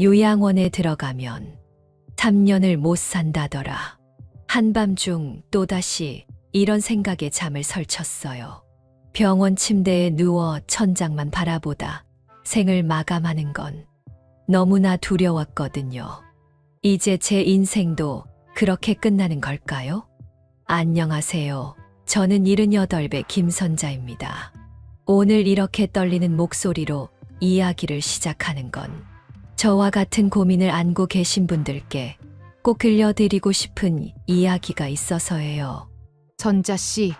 요양원에 들어가면 3년을 못 산다더라. 한밤중 또다시 이런 생각에 잠을 설쳤어요. 병원 침대에 누워 천장만 바라보다 생을 마감하는 건 너무나 두려웠거든요. 이제 제 인생도 그렇게 끝나는 걸까요? 안녕하세요. 저는 78배 김선자입니다. 오늘 이렇게 떨리는 목소리로 이야기를 시작하는 건 저와 같은 고민을 안고 계신 분들께 꼭 들려드리고 싶은 이야기가 있어서예요. 선자 씨,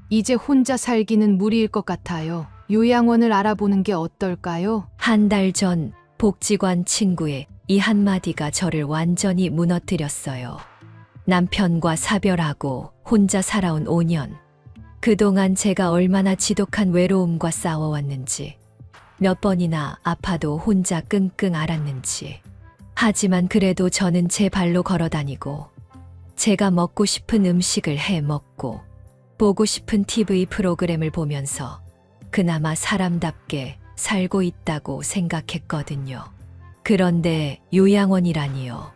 이제 혼자 살기는 무리일 것 같아요. 요양원을 알아보는 게 어떨까요? 한 달 전 복지관 친구의 이 한마디가 저를 완전히 무너뜨렸어요. 남편과 사별하고 혼자 살아온 5년. 그동안 제가 얼마나 지독한 외로움과 싸워왔는지, 몇 번이나 아파도 혼자 끙끙 앓았는지. 하지만 그래도 저는 제 발로 걸어 다니고, 제가 먹고 싶은 음식을 해 먹고, 보고 싶은 TV 프로그램을 보면서 그나마 사람답게 살고 있다고 생각했거든요. 그런데 요양원이라니요.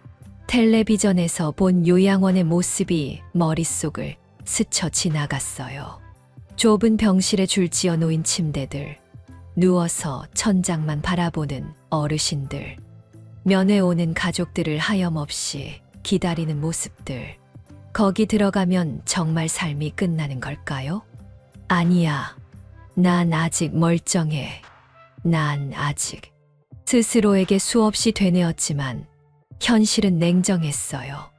텔레비전에서 본 요양원의 모습이 머릿속을 스쳐 지나갔어요. 좁은 병실에 줄지어 놓인 침대들, 누워서 천장만 바라보는 어르신들, 면회 오는 가족들을 하염없이 기다리는 모습들. 거기 들어가면 정말 삶이 끝나는 걸까요? 아니야. 난 아직 멀쩡해. 난 아직. 스스로에게 수없이 되뇌었지만 현실은 냉정했어요.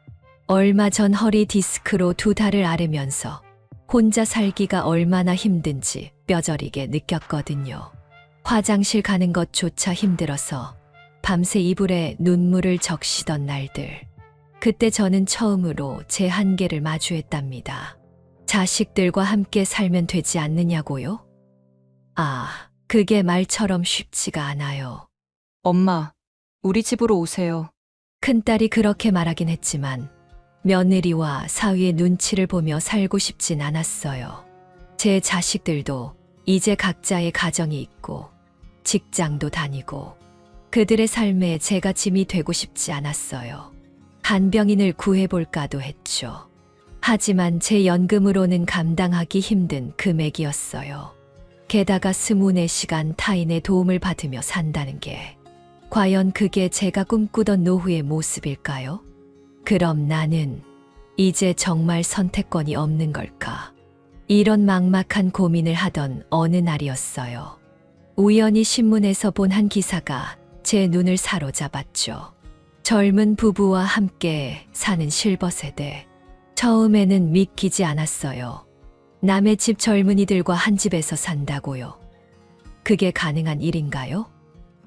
얼마 전 허리 디스크로 2달을 앓으면서 혼자 살기가 얼마나 힘든지 뼈저리게 느꼈거든요. 화장실 가는 것조차 힘들어서 밤새 이불에 눈물을 적시던 날들. 그때 저는 처음으로 제 한계를 마주했답니다. 자식들과 함께 살면 되지 않느냐고요? 아, 그게 말처럼 쉽지가 않아요. 엄마, 우리 집으로 오세요. 큰딸이 그렇게 말하긴 했지만 며느리와 사위의 눈치를 보며 살고 싶진 않았어요. 제 자식들도 이제 각자의 가정이 있고 직장도 다니고 그들의 삶에 제가 짐이 되고 싶지 않았어요. 간병인을 구해볼까도 했죠. 하지만 제 연금으로는 감당하기 힘든 금액이었어요. 게다가 24시간 타인의 도움을 받으며 산다는 게 과연 그게 제가 꿈꾸던 노후의 모습일까요? 그럼 나는 이제 정말 선택권이 없는 걸까? 이런 막막한 고민을 하던 어느 날이었어요. 우연히 신문에서 본 한 기사가 제 눈을 사로잡았죠. 젊은 부부와 함께 사는 실버세대. 처음에는 믿기지 않았어요. 남의 집 젊은이들과 한 집에서 산다고요. 그게 가능한 일인가요?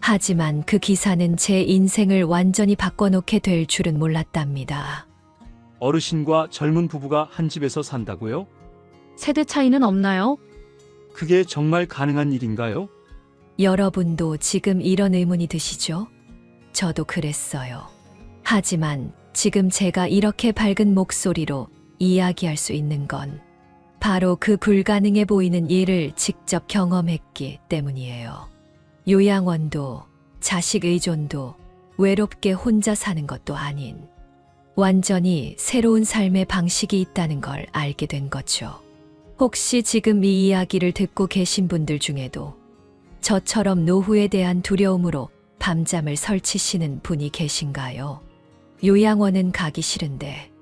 하지만 그 기사는 제 인생을 완전히 바꿔놓게 될 줄은 몰랐답니다. 어르신과 젊은 부부가 한 집에서 산다고요? 세대 차이는 없나요? 그게 정말 가능한 일인가요? 여러분도 지금 이런 의문이 드시죠? 저도 그랬어요. 하지만 지금 제가 이렇게 밝은 목소리로 이야기할 수 있는 건 바로 그 불가능해 보이는 일을 직접 경험했기 때문이에요. 요양원도 자식 의존도 외롭게 혼자 사는 것도 아닌 완전히 새로운 삶의 방식이 있다는 걸 알게 된 거죠. 혹시 지금 이 이야기를 듣고 계신 분들 중에도 저처럼 노후에 대한 두려움으로 밤잠을 설치시는 분이 계신가요? 요양원은 가기 싫은데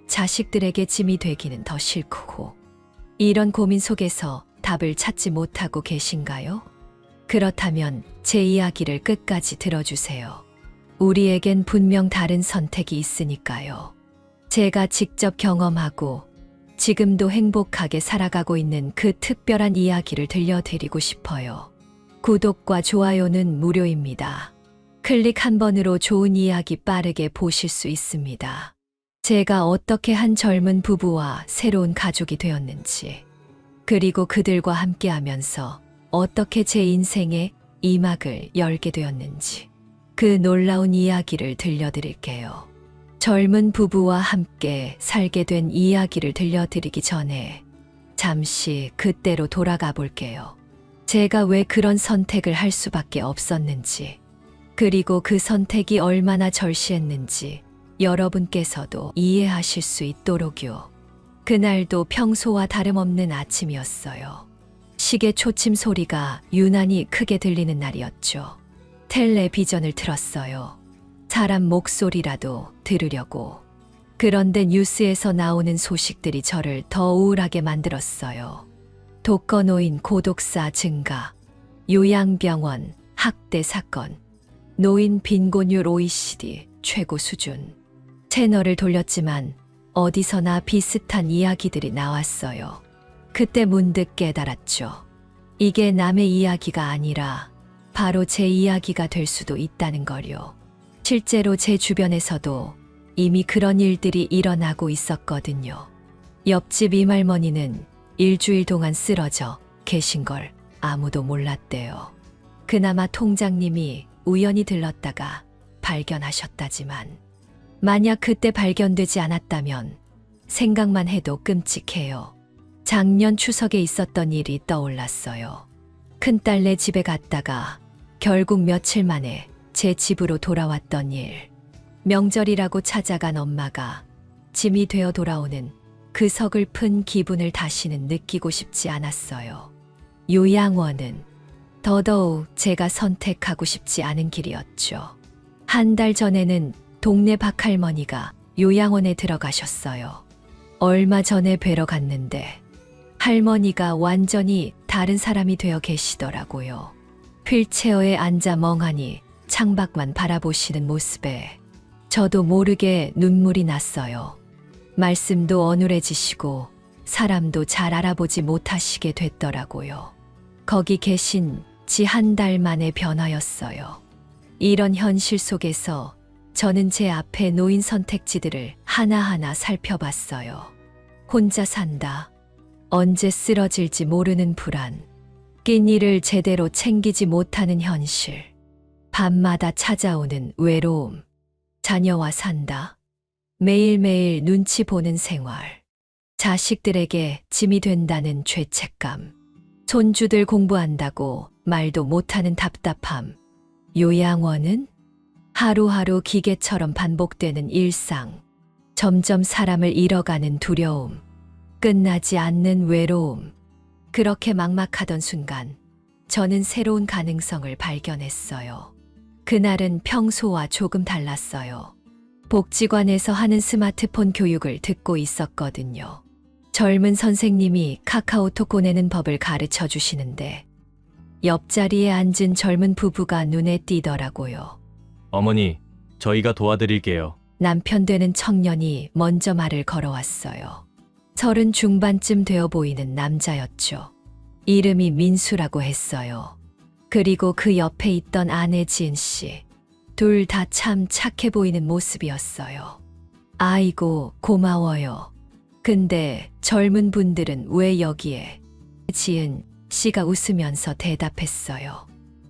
자식들에게 짐이 되기는 더 싫고 이런 고민 속에서 답을 찾지 못하고 계신가요? 그렇다면 제 이야기를 끝까지 들어주세요. 우리에겐 분명 다른 선택이 있으니까요. 제가 직접 경험하고 지금도 행복하게 살아가고 있는 그 특별한 이야기를 들려드리고 싶어요. 구독과 좋아요는 무료입니다. 클릭 한 번으로 좋은 이야기 빠르게 보실 수 있습니다. 제가 어떻게 한 젊은 부부와 새로운 가족이 되었는지, 그리고 그들과 함께하면서 어떻게 제 인생의 이막을 열게 되었는지, 그 놀라운 이야기를 들려드릴게요. 젊은 부부와 함께 살게 된 이야기를 들려드리기 전에 잠시 그때로 돌아가 볼게요. 제가 왜 그런 선택을 할 수밖에 없었는지, 그리고 그 선택이 얼마나 절실했는지 여러분께서도 이해하실 수 있도록요. 그날도 평소와 다름없는 아침이었어요. 시계 초침 소리가 유난히 크게 들리는 날이었죠. 텔레비전을 틀었어요. 사람 목소리라도 들으려고. 그런데 뉴스에서 나오는 소식들이 저를 더 우울하게 만들었어요. 독거노인 고독사 증가, 요양병원 학대 사건, 노인 빈곤율 OECD 최고 수준. 채널을 돌렸지만 어디서나 비슷한 이야기들이 나왔어요. 그때 문득 깨달았죠. 이게 남의 이야기가 아니라 바로 제 이야기가 될 수도 있다는 걸요. 실제로 제 주변에서도 이미 그런 일들이 일어나고 있었거든요. 옆집 이말머니는 일주일 동안 쓰러져 계신 걸 아무도 몰랐대요. 그나마 통장님이 우연히 들렀다가 발견하셨다지만 만약 그때 발견되지 않았다면 생각만 해도 끔찍해요. 작년 추석에 있었던 일이 떠올랐어요. 큰딸네 집에 갔다가 결국 며칠 만에 제 집으로 돌아왔던 일. 명절이라고 찾아간 엄마가 짐이 되어 돌아오는 그 서글픈 기분을 다시는 느끼고 싶지 않았어요. 요양원은 더더욱 제가 선택하고 싶지 않은 길이었죠. 한 달 전에는 동네 박할머니가 요양원에 들어가셨어요. 얼마 전에 뵈러 갔는데 할머니가 완전히 다른 사람이 되어 계시더라고요. 휠체어에 앉아 멍하니 창밖만 바라보시는 모습에 저도 모르게 눈물이 났어요. 말씀도 어눌해지시고 사람도 잘 알아보지 못하시게 됐더라고요. 거기 계신 지 한 달 만의 변화였어요. 이런 현실 속에서 저는 제 앞에 놓인 선택지들을 하나하나 살펴봤어요. 혼자 산다. 언제 쓰러질지 모르는 불안. 끼니를 제대로 챙기지 못하는 현실. 밤마다 찾아오는 외로움. 자녀와 산다. 매일매일 눈치 보는 생활. 자식들에게 짐이 된다는 죄책감. 손주들 공부한다고 말도 못하는 답답함. 요양원은 하루하루 기계처럼 반복되는 일상. 점점 사람을 잃어가는 두려움. 끝나지 않는 외로움. 그렇게 막막하던 순간 저는 새로운 가능성을 발견했어요. 그날은 평소와 조금 달랐어요. 복지관에서 하는 스마트폰 교육을 듣고 있었거든요. 젊은 선생님이 카카오톡 보내는 법을 가르쳐 주시는데 옆자리에 앉은 젊은 부부가 눈에 띄더라고요. 어머니, 저희가 도와드릴게요. 남편 되는 청년이 먼저 말을 걸어왔어요. 30 중반쯤 되어 보이는 남자였죠. 이름이 민수라고 했어요. 그리고 그 옆에 있던 아내 지은 씨. 둘 다 참 착해 보이는 모습이었어요. 아이고, 고마워요. 근데 젊은 분들은 왜 여기에? 지은 씨가 웃으면서 대답했어요.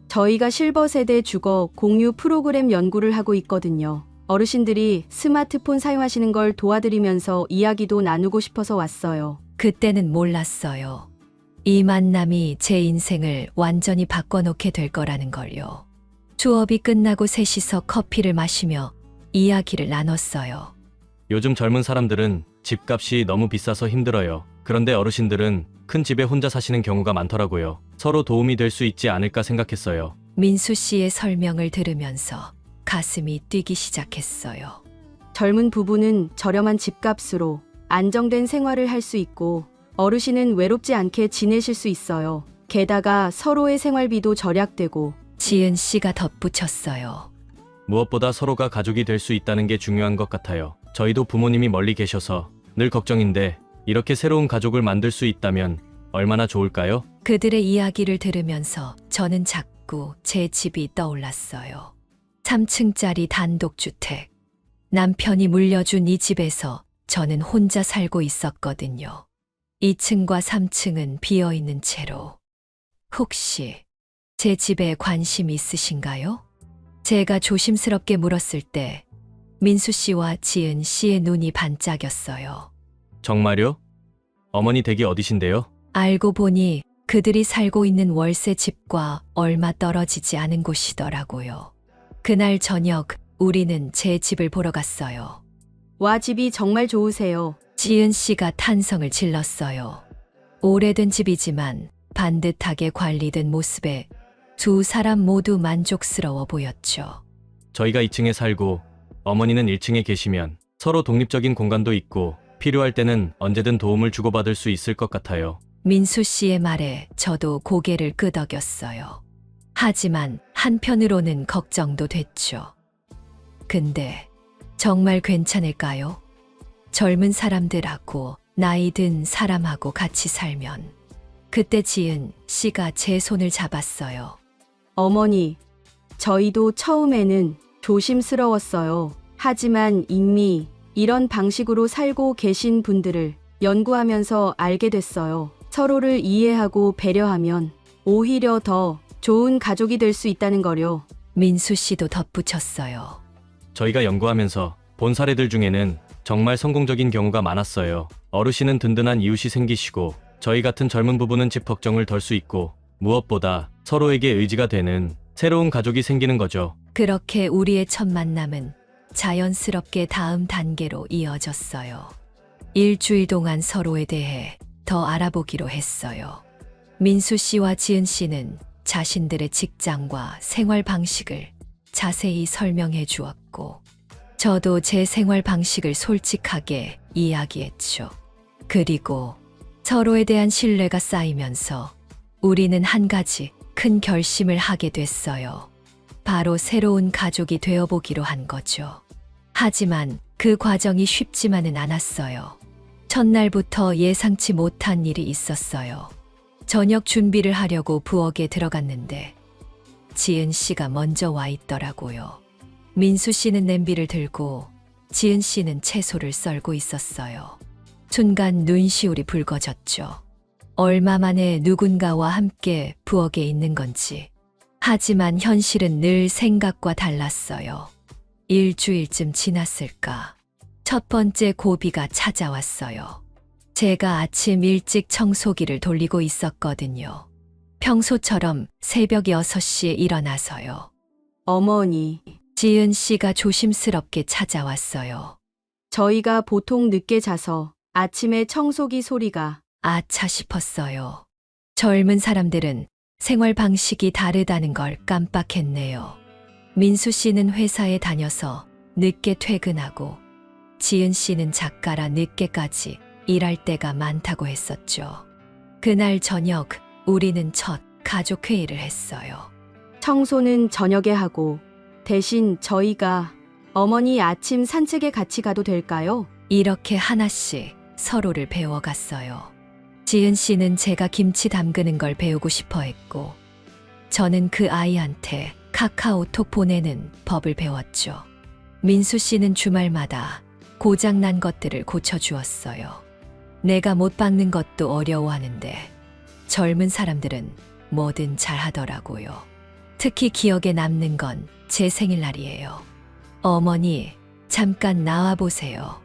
저희가 실버 세대 주거 공유 프로그램 연구를 하고 있거든요. 어르신들이 스마트폰 사용하시는 걸 도와드리면서 이야기도 나누고 싶어서 왔어요. 그때는 몰랐어요. 이 만남이 제 인생을 완전히 바꿔놓게 될 거라는 걸요. 수업이 끝나고 셋이서 커피를 마시며 이야기를 나눴어요. 요즘 젊은 사람들은 집값이 너무 비싸서 힘들어요. 그런데 어르신들은 큰 집에 혼자 사시는 경우가 많더라고요. 서로 도움이 될 수 있지 않을까 생각했어요. 민수 씨의 설명을 들으면서 가슴이 뛰기 시작했어요. 젊은 부부는 저렴한 집값으로 안정된 생활을 할 수 있고 어르신은 외롭지 않게 지내실 수 있어요. 게다가 서로의 생활비도 절약되고. 지은 씨가 덧붙였어요. 무엇보다 서로가 가족이 될 수 있다는 게 중요한 것 같아요. 저희도 부모님이 멀리 계셔서 늘 걱정인데 이렇게 새로운 가족을 만들 수 있다면 얼마나 좋을까요? 그들의 이야기를 들으면서 저는 자꾸 제 집이 떠올랐어요. 3층짜리 단독주택. 남편이 물려준 이 집에서 저는 혼자 살고 있었거든요. 2층과 3층은 비어있는 채로. 혹시 제 집에 관심 있으신가요? 제가 조심스럽게 물었을 때 민수 씨와 지은 씨의 눈이 반짝였어요. 정말요? 어머니 댁이 어디신데요? 알고 보니 그들이 살고 있는 월세 집과 얼마 떨어지지 않은 곳이더라고요. 그날 저녁 우리는 제 집을 보러 갔어요. 와, 집이 정말 좋으세요. 지은 씨가 탄성을 질렀어요. 오래된 집이지만 반듯하게 관리된 모습에 두 사람 모두 만족스러워 보였죠. 저희가 2층에 살고 어머니는 1층에 계시면 서로 독립적인 공간도 있고 필요할 때는 언제든 도움을 주고받을 수 있을 것 같아요. 민수 씨의 말에 저도 고개를 끄덕였어요. 하지만 한편으로는 걱정도 됐죠. 근데 정말 괜찮을까요? 젊은 사람들하고 나이 든 사람하고 같이 살면. 그때 지은 씨가 제 손을 잡았어요. 어머니, 저희도 처음에는 조심스러웠어요. 하지만 이미 이런 방식으로 살고 계신 분들을 연구하면서 알게 됐어요. 서로를 이해하고 배려하면 오히려 더 좋은 가족이 될 수 있다는 거요. 민수 씨도 덧붙였어요. 저희가 연구하면서 본 사례들 중에는 정말 성공적인 경우가 많았어요. 어르신은 든든한 이웃이 생기시고 저희 같은 젊은 부부는 집 걱정을 덜 수 있고 무엇보다 서로에게 의지가 되는 새로운 가족이 생기는 거죠. 그렇게 우리의 첫 만남은 자연스럽게 다음 단계로 이어졌어요. 일주일 동안 서로에 대해 더 알아보기로 했어요. 민수 씨와 지은 씨는 자신들의 직장과 생활 방식을 자세히 설명해 주었고, 저도 제 생활 방식을 솔직하게 이야기했죠. 그리고 서로에 대한 신뢰가 쌓이면서 우리는 한 가지 큰 결심을 하게 됐어요. 바로 새로운 가족이 되어보기로 한 거죠. 하지만 그 과정이 쉽지만은 않았어요. 첫날부터 예상치 못한 일이 있었어요. 저녁 준비를 하려고 부엌에 들어갔는데 지은 씨가 먼저 와 있더라고요. 민수 씨는 냄비를 들고 지은 씨는 채소를 썰고 있었어요. 순간 눈시울이 붉어졌죠. 얼마 만에 누군가와 함께 부엌에 있는 건지. 하지만 현실은 늘 생각과 달랐어요. 일주일쯤 지났을까. 첫 번째 고비가 찾아왔어요. 제가 아침 일찍 청소기를 돌리고 있었거든요. 평소처럼 새벽 6시에 일어나서요. 어머니, 지은 씨가 조심스럽게 찾아왔어요. 저희가 보통 늦게 자서 아침에 청소기 소리가 아차 싶었어요. 젊은 사람들은 생활 방식이 다르다는 걸 깜빡했네요. 민수 씨는 회사에 다녀서 늦게 퇴근하고 지은 씨는 작가라 늦게까지 일할 때가 많다고 했었죠. 그날 저녁 우리는 첫 가족 회의를 했어요. 청소는 저녁에 하고 대신 저희가 어머니 아침 산책에 같이 가도 될까요? 이렇게 하나씩 서로를 배워갔어요. 지은 씨는 제가 김치 담그는 걸 배우고 싶어 했고, 저는 그 아이한테 카카오톡 보내는 법을 배웠죠. 민수 씨는 주말마다 고장난 것들을 고쳐주었어요. 내가 못 박는 것도 어려워하는데 젊은 사람들은 뭐든 잘하더라고요. 특히 기억에 남는 건 제 생일날이에요. 어머니, 잠깐 나와보세요.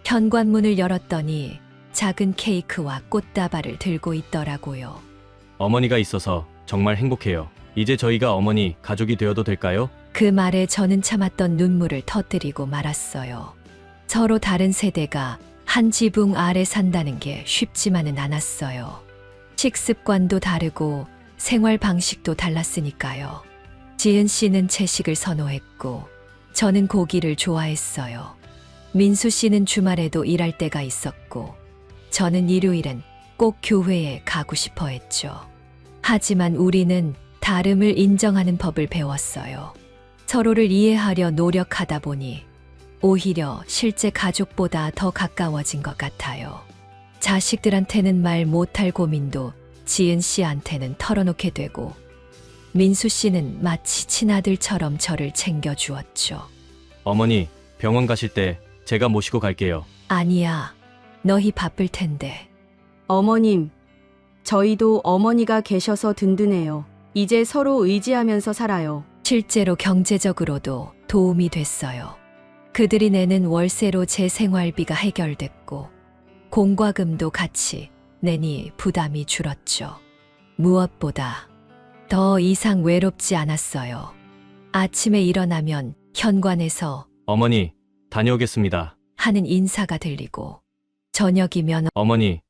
현관문을 열었더니 작은 케이크와 꽃다발을 들고 있더라고요. 어머니가 있어서 정말 행복해요. 이제 저희가 어머니 가족이 되어도 될까요? 그 말에 저는 참았던 눈물을 터뜨리고 말았어요. 서로 다른 세대가 한 지붕 아래 산다는 게 쉽지만은 않았어요. 식습관도 다르고 생활 방식도 달랐으니까요. 지은 씨는 채식을 선호했고 저는 고기를 좋아했어요. 민수 씨는 주말에도 일할 때가 있었고 저는 일요일엔 꼭 교회에 가고 싶어 했죠. 하지만 우리는 다름을 인정하는 법을 배웠어요. 서로를 이해하려 노력하다 보니 오히려 실제 가족보다 더 가까워진 것 같아요. 자식들한테는 말 못할 고민도 지은 씨한테는 털어놓게 되고 민수 씨는 마치 친아들처럼 저를 챙겨주었죠. 어머니, 병원 가실 때 제가 모시고 갈게요. 아니야, 너희 바쁠 텐데. 어머님, 저희도 어머니가 계셔서 든든해요. 이제 서로 의지하면서 살아요. 실제로 경제적으로도 도움이 됐어요. 그들이 내는 월세로 제 생활비가 해결됐고 공과금도 같이 내니 부담이 줄었죠. 무엇보다 더 이상 외롭지 않았어요. 아침에 일어나면 현관에서 어머니, 다녀오겠습니다. 하는 인사가 들리고 저녁이면 어머니,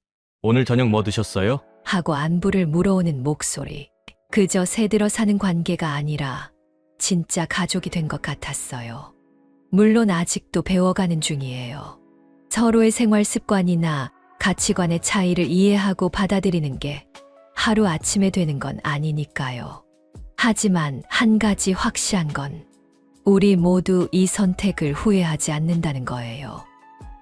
오늘 저녁 뭐 드셨어요? 하고 안부를 물어오는 목소리. 그저 새들어 사는 관계가 아니라 진짜 가족이 된 것 같았어요. 물론 아직도 배워가는 중이에요. 서로의 생활 습관이나 가치관의 차이를 이해하고 받아들이는 게 하루아침에 되는 건 아니니까요. 하지만 한 가지 확실한 건 우리 모두 이 선택을 후회하지 않는다는 거예요.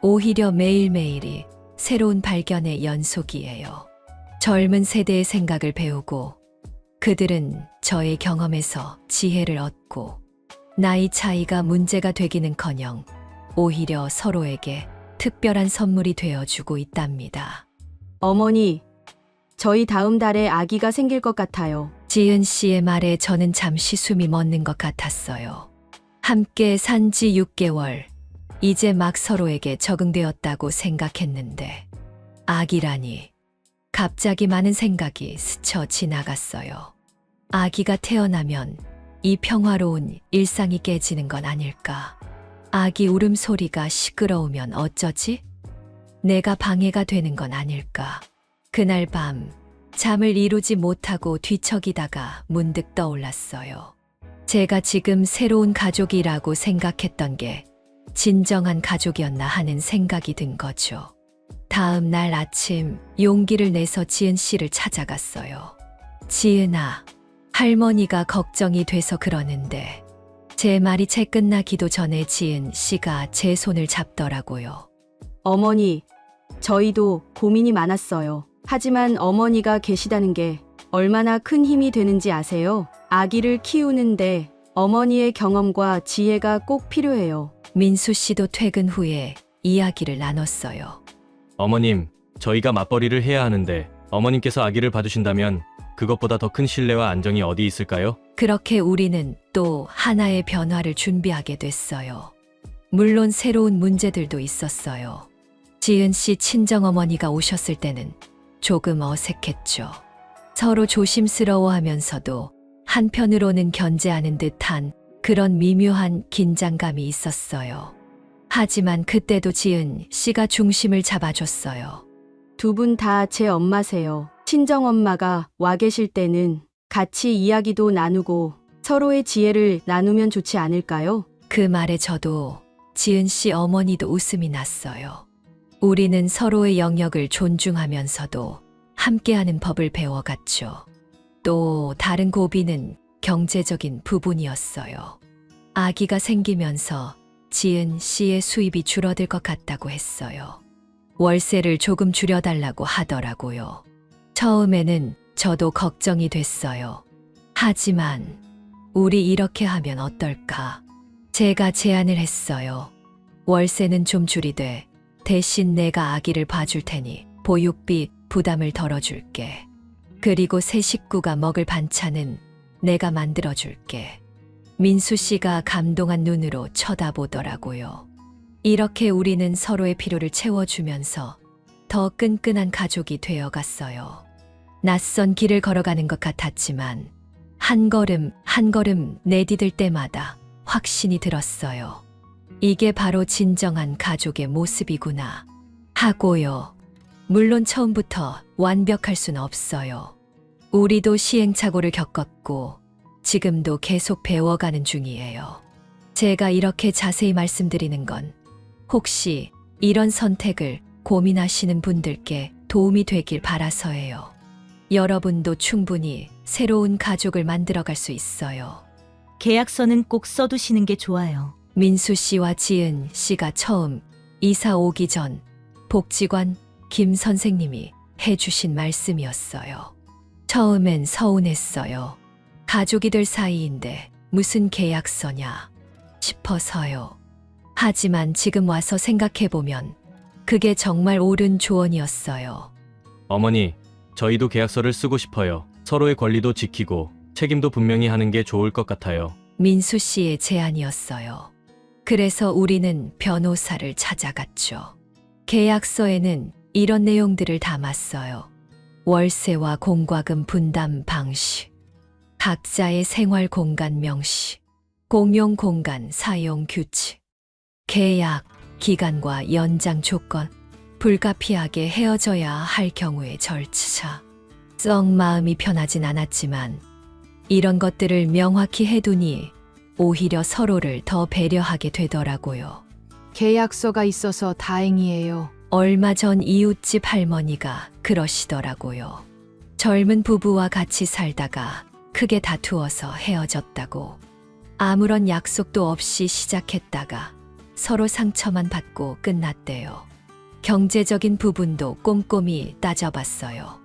오히려 매일매일이 새로운 발견의 연속이에요. 젊은 세대의 생각을 배우고 그들은 저의 경험에서 지혜를 얻고 나이 차이가 문제가 되기는커녕 오히려 서로에게 특별한 선물이 되어주고 있답니다. 어머니, 저희 다음 달에 아기가 생길 것 같아요. 지은 씨의 말에 저는 잠시 숨이 멎는 것 같았어요. 함께 산 지 6개월, 이제 막 서로에게 적응되었다고 생각했는데 아기라니. 갑자기 많은 생각이 스쳐 지나갔어요. 아기가 태어나면 이 평화로운 일상이 깨지는 건 아닐까? 아기 울음소리가 시끄러우면 어쩌지? 내가 방해가 되는 건 아닐까? 그날 밤 잠을 이루지 못하고 뒤척이다가 문득 떠올랐어요. 제가 지금 새로운 가족이라고 생각했던 게 진정한 가족이었나 하는 생각이 든 거죠. 다음 날 아침 용기를 내서 지은 씨를 찾아갔어요. 지은아, 할머니가 걱정이 돼서 그러는데 제 말이 채 끝나기도 전에 지은 씨가 제 손을 잡더라고요. 어머니, 저희도 고민이 많았어요. 하지만 어머니가 계시다는 게 얼마나 큰 힘이 되는지 아세요? 아기를 키우는데 어머니의 경험과 지혜가 꼭 필요해요. 민수 씨도 퇴근 후에 이야기를 나눴어요. 어머님, 저희가 맞벌이를 해야 하는데 어머님께서 아기를 봐주신다면 그것보다 더 큰 신뢰와 안정이 어디 있을까요? 그렇게 우리는 또 하나의 변화를 준비하게 됐어요. 물론 새로운 문제들도 있었어요. 지은 씨 친정어머니가 오셨을 때는 조금 어색했죠. 서로 조심스러워하면서도 한편으로는 견제하는 듯한 그런 미묘한 긴장감이 있었어요. 하지만 그때도 지은 씨가 중심을 잡아줬어요. 두 분 다 제 엄마세요. 친정엄마가 와 계실 때는 같이 이야기도 나누고 서로의 지혜를 나누면 좋지 않을까요? 그 말에 저도 지은 씨 어머니도 웃음이 났어요. 우리는 서로의 영역을 존중하면서도 함께하는 법을 배워갔죠. 또 다른 고비는 경제적인 부분이었어요. 아기가 생기면서 지은 씨의 수입이 줄어들 것 같다고 했어요. 월세를 조금 줄여달라고 하더라고요. 처음에는 저도 걱정이 됐어요. 하지만 우리 이렇게 하면 어떨까? 제가 제안을 했어요. 월세는 좀 줄이되 대신 내가 아기를 봐줄 테니 보육비 부담을 덜어줄게. 그리고 새 식구가 먹을 반찬은 내가 만들어줄게. 민수 씨가 감동한 눈으로 쳐다보더라고요. 이렇게 우리는 서로의 필요를 채워주면서 더 끈끈한 가족이 되어갔어요. 낯선 길을 걸어가는 것 같았지만 한 걸음 한 걸음 내디딜 때마다 확신이 들었어요. 이게 바로 진정한 가족의 모습이구나 하고요. 물론 처음부터 완벽할 순 없어요. 우리도 시행착오를 겪었고 지금도 계속 배워가는 중이에요. 제가 이렇게 자세히 말씀드리는 건 혹시 이런 선택을 고민하시는 분들께 도움이 되길 바라서예요. 여러분도 충분히 새로운 가족을 만들어갈 수 있어요. 계약서는 꼭 써두시는 게 좋아요. 민수 씨와 지은 씨가 처음 이사 오기 전 복지관 김 선생님이 해주신 말씀이었어요. 처음엔 서운했어요. 가족이 될 사이인데 무슨 계약서냐 싶어서요. 하지만 지금 와서 생각해보면 그게 정말 옳은 조언이었어요. 어머니, 저희도 계약서를 쓰고 싶어요. 서로의 권리도 지키고 책임도 분명히 하는 게 좋을 것 같아요. 민수 씨의 제안이었어요. 그래서 우리는 변호사를 찾아갔죠. 계약서에는 이런 내용들을 담았어요. 월세와 공과금 분담 방식, 각자의 생활 공간 명시, 공용 공간 사용 규칙, 계약, 기간과 연장 조건, 불가피하게 헤어져야 할 경우의 절차. 썩 마음이 편하진 않았지만 이런 것들을 명확히 해두니 오히려 서로를 더 배려하게 되더라고요. 계약서가 있어서 다행이에요. 얼마 전 이웃집 할머니가 그러시더라고요. 젊은 부부와 같이 살다가 크게 다투어서 헤어졌다고. 아무런 약속도 없이 시작했다가 서로 상처만 받고 끝났대요. 경제적인 부분도 꼼꼼히 따져봤어요.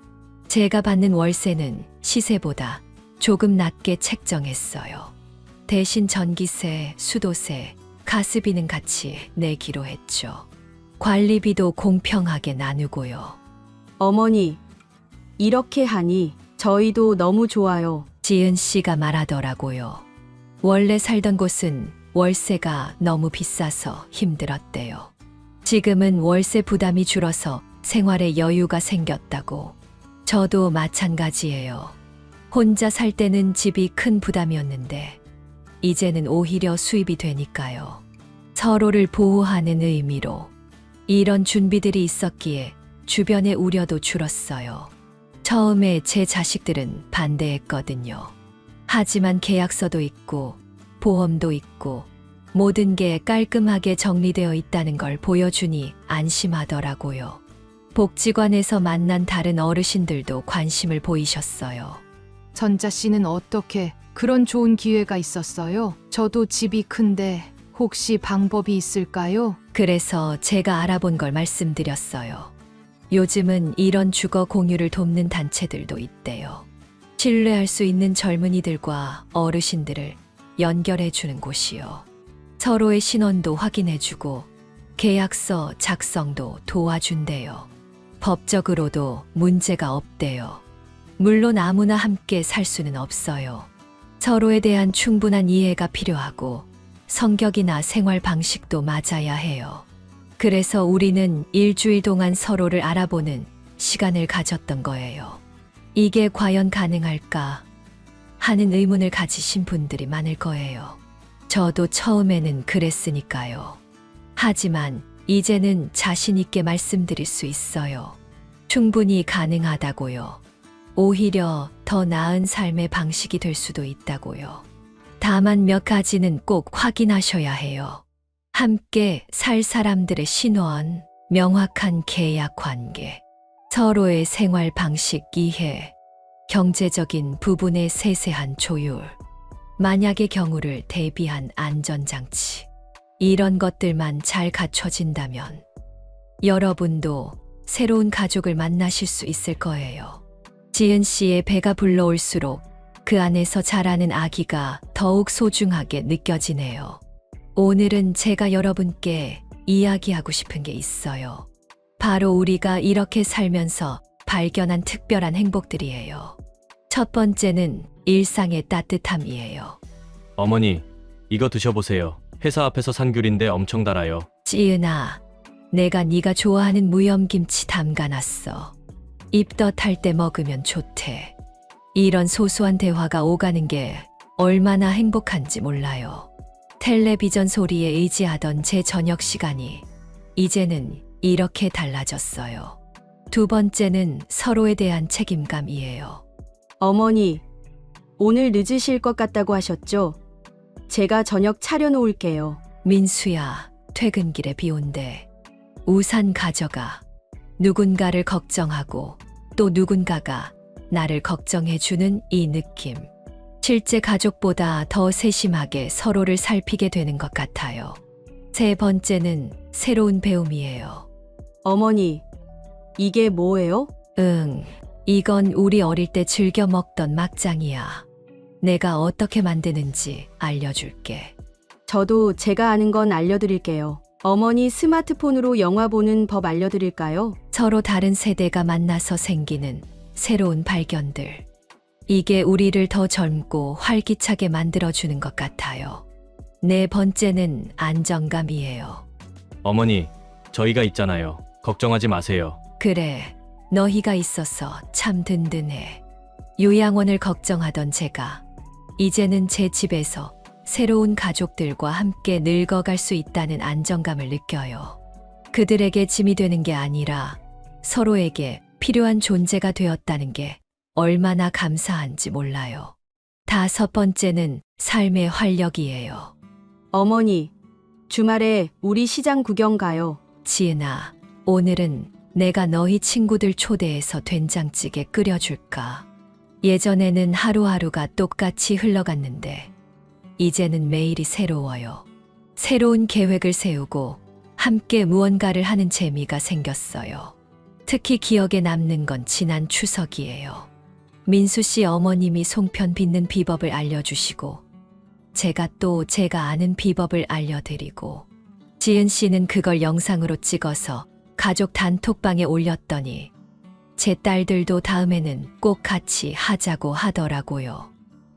제가 받는 월세는 시세보다 조금 낮게 책정했어요. 대신 전기세, 수도세, 가스비는 같이 내기로 했죠. 관리비도 공평하게 나누고요. 어머니, 이렇게 하니 저희도 너무 좋아요. 지은 씨가 말하더라고요. 원래 살던 곳은 월세가 너무 비싸서 힘들었대요. 지금은 월세 부담이 줄어서 생활에 여유가 생겼다고. 저도 마찬가지예요. 혼자 살 때는 집이 큰 부담이었는데 이제는 오히려 수입이 되니까요. 서로를 보호하는 의미로 이런 준비들이 있었기에 주변의 우려도 줄었어요. 처음에 제 자식들은 반대했거든요. 하지만 계약서도 있고 보험도 있고 모든 게 깔끔하게 정리되어 있다는 걸 보여주니 안심하더라고요. 복지관에서 만난 다른 어르신들도 관심을 보이셨어요. 전자 씨는 어떻게 그런 좋은 기회가 있었어요? 저도 집이 큰데 혹시 방법이 있을까요? 그래서 제가 알아본 걸 말씀드렸어요. 요즘은 이런 주거 공유를 돕는 단체들도 있대요. 신뢰할 수 있는 젊은이들과 어르신들을 연결해 주는 곳이요. 서로의 신원도 확인해 주고 계약서 작성도 도와준대요. 법적으로도 문제가 없대요. 물론 아무나 함께 살 수는 없어요. 서로에 대한 충분한 이해가 필요하고 성격이나 생활 방식도 맞아야 해요. 그래서 우리는 일주일 동안 서로를 알아보는 시간을 가졌던 거예요. 이게 과연 가능할까 하는 의문을 가지신 분들이 많을 거예요. 저도 처음에는 그랬으니까요. 하지만 이제는 자신 있게 말씀드릴 수 있어요. 충분히 가능하다고요. 오히려 더 나은 삶의 방식이 될 수도 있다고요. 다만 몇 가지는 꼭 확인하셔야 해요. 함께 살 사람들의 신원, 명확한 계약 관계, 서로의 생활 방식 이해, 경제적인 부분의 세세한 조율, 만약의 경우를 대비한 안전장치. 이런 것들만 잘 갖춰진다면 여러분도 새로운 가족을 만나실 수 있을 거예요. 지은 씨의 배가 불러올수록 그 안에서 자라는 아기가 더욱 소중하게 느껴지네요. 오늘은 제가 여러분께 이야기하고 싶은 게 있어요. 바로 우리가 이렇게 살면서 발견한 특별한 행복들이에요. 첫 번째는 일상의 따뜻함이에요. 어머니, 이거 드셔보세요. 회사 앞에서 산 귤인데 엄청 달아요. 지은아, 내가 네가 좋아하는 무염김치 담가놨어. 입덧할 때 먹으면 좋대. 이런 소소한 대화가 오가는 게 얼마나 행복한지 몰라요. 텔레비전 소리에 의지하던 제 저녁 시간이 이제는 이렇게 달라졌어요. 두 번째는 서로에 대한 책임감이에요. 어머니, 오늘 늦으실 것 같다고 하셨죠? 제가 저녁 차려놓을게요. 민수야, 퇴근길에 비 온대. 우산 가져가. 누군가를 걱정하고 또 누군가가 나를 걱정해주는 이 느낌. 실제 가족보다 더 세심하게 서로를 살피게 되는 것 같아요. 세 번째는 새로운 배움이에요. 어머니, 이게 뭐예요? 이건 우리 어릴 때 즐겨 먹던 막장이야. 내가 어떻게 만드는지 알려줄게. 저도 제가 아는 건 알려드릴게요. 어머니 스마트폰으로 영화 보는 법 알려드릴까요? 서로 다른 세대가 만나서 생기는 새로운 발견들. 이게 우리를 더 젊고 활기차게 만들어주는 것 같아요. 네 번째는 안정감이에요. 어머니, 저희가 있잖아요. 걱정하지 마세요. 그래, 너희가 있어서 참 든든해. 요양원을 걱정하던 제가 이제는 제 집에서 새로운 가족들과 함께 늙어갈 수 있다는 안정감을 느껴요. 그들에게 짐이 되는 게 아니라 서로에게 필요한 존재가 되었다는 게 얼마나 감사한지 몰라요. 5번째는 삶의 활력이에요. 어머니, 주말에 우리 시장 구경 가요. 지은아, 오늘은 내가 너희 친구들 초대해서 된장찌개 끓여줄까? 예전에는 하루하루가 똑같이 흘러갔는데 이제는 매일이 새로워요. 새로운 계획을 세우고 함께 무언가를 하는 재미가 생겼어요. 특히 기억에 남는 건 지난 추석이에요. 민수 씨 어머님이 송편 빚는 비법을 알려주시고 제가 또 제가 아는 비법을 알려드리고 지은 씨는 그걸 영상으로 찍어서 가족 단톡방에 올렸더니 제 딸들도 다음에는 꼭 같이 하자고 하더라고요.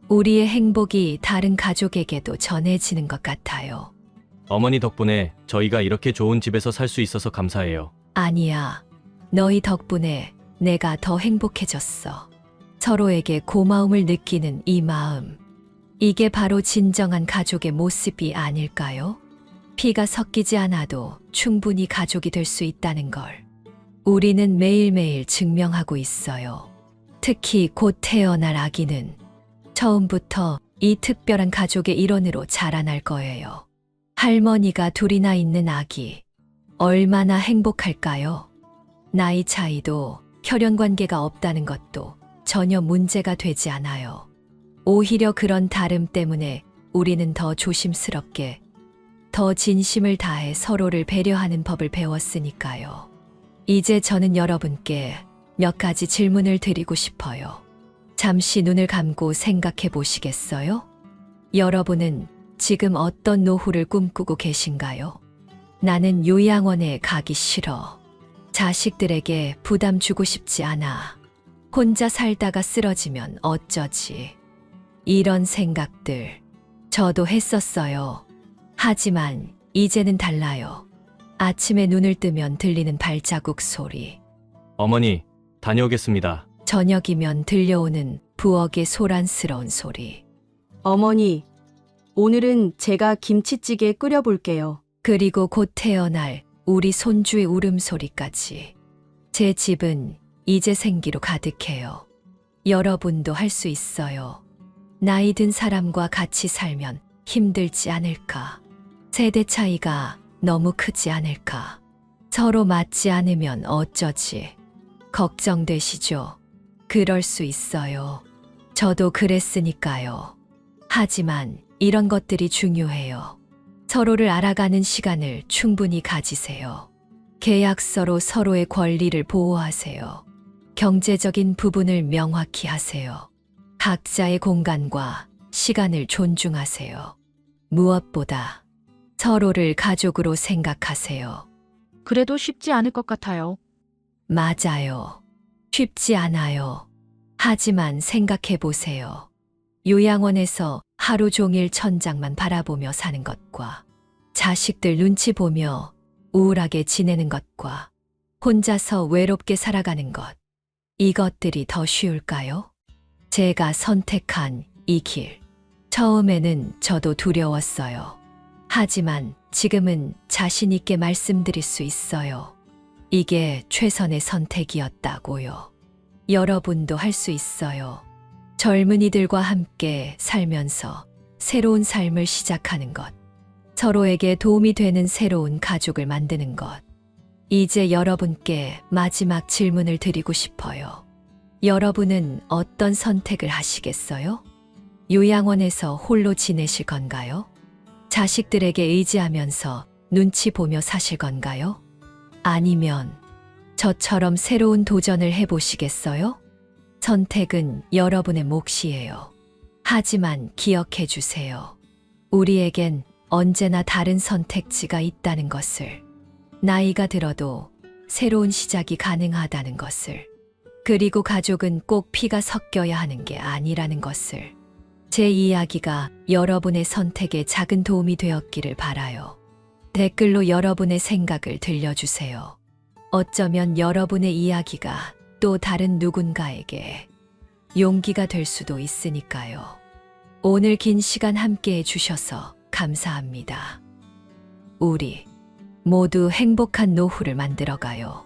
우리의 행복이 다른 가족에게도 전해지는 것 같아요. 어머니 덕분에 저희가 이렇게 좋은 집에서 살 수 있어서 감사해요. 아니야. 너희 덕분에 내가 더 행복해졌어. 서로에게 고마움을 느끼는 이 마음. 이게 바로 진정한 가족의 모습이 아닐까요? 피가 섞이지 않아도 충분히 가족이 될 수 있다는 걸 우리는 매일매일 증명하고 있어요. 특히 곧 태어날 아기는 처음부터 이 특별한 가족의 일원으로 자라날 거예요. 할머니가 둘이나 있는 아기, 얼마나 행복할까요? 나이 차이도 혈연 관계가 없다는 것도 전혀 문제가 되지 않아요. 오히려 그런 다름 때문에 우리는 더 조심스럽게, 더 진심을 다해 서로를 배려하는 법을 배웠으니까요. 이제 저는 여러분께 몇 가지 질문을 드리고 싶어요. 잠시 눈을 감고 생각해 보시겠어요? 여러분은 지금 어떤 노후를 꿈꾸고 계신가요? 나는 요양원에 가기 싫어. 자식들에게 부담 주고 싶지 않아. 혼자 살다가 쓰러지면 어쩌지? 이런 생각들 저도 했었어요. 하지만 이제는 달라요. 아침에 눈을 뜨면 들리는 발자국 소리. 어머니, 다녀오겠습니다. 저녁이면 들려오는 부엌의 소란스러운 소리. 어머니, 오늘은 제가 김치찌개 끓여볼게요. 그리고 곧 태어날 우리 손주의 울음소리까지. 제 집은 이제 생기로 가득해요. 여러분도 할 수 있어요. 나이 든 사람과 같이 살면 힘들지 않을까? 세대 차이가 너무 크지 않을까? 서로 맞지 않으면 어쩌지? 걱정되시죠? 그럴 수 있어요. 저도 그랬으니까요. 하지만 이런 것들이 중요해요. 서로를 알아가는 시간을 충분히 가지세요. 계약서로 서로의 권리를 보호하세요. 경제적인 부분을 명확히 하세요. 각자의 공간과 시간을 존중하세요. 무엇보다 서로를 가족으로 생각하세요. 그래도 쉽지 않을 것 같아요. 맞아요. 쉽지 않아요. 하지만 생각해 보세요. 요양원에서 하루 종일 천장만 바라보며 사는 것과 자식들 눈치 보며 우울하게 지내는 것과 혼자서 외롭게 살아가는 것, 이것들이 더 쉬울까요? 제가 선택한 이 길. 처음에는 저도 두려웠어요. 하지만 지금은 자신 있게 말씀드릴 수 있어요. 이게 최선의 선택이었다고요. 여러분도 할 수 있어요. 젊은이들과 함께 살면서 새로운 삶을 시작하는 것, 서로에게 도움이 되는 새로운 가족을 만드는 것. 이제 여러분께 마지막 질문을 드리고 싶어요. 여러분은 어떤 선택을 하시겠어요? 요양원에서 홀로 지내실 건가요? 자식들에게 의지하면서 눈치 보며 사실 건가요? 아니면 저처럼 새로운 도전을 해보시겠어요? 선택은 여러분의 몫이에요. 하지만 기억해 주세요. 우리에겐 언제나 다른 선택지가 있다는 것을. 나이가 들어도 새로운 시작이 가능하다는 것을. 그리고 가족은 꼭 피가 섞여야 하는 게 아니라는 것을. 제 이야기가 여러분의 선택에 작은 도움이 되었기를 바라요. 댓글로 여러분의 생각을 들려주세요. 어쩌면 여러분의 이야기가 또 다른 누군가에게 용기가 될 수도 있으니까요. 오늘 긴 시간 함께 해주셔서 감사합니다. 우리 모두 행복한 노후를 만들어가요.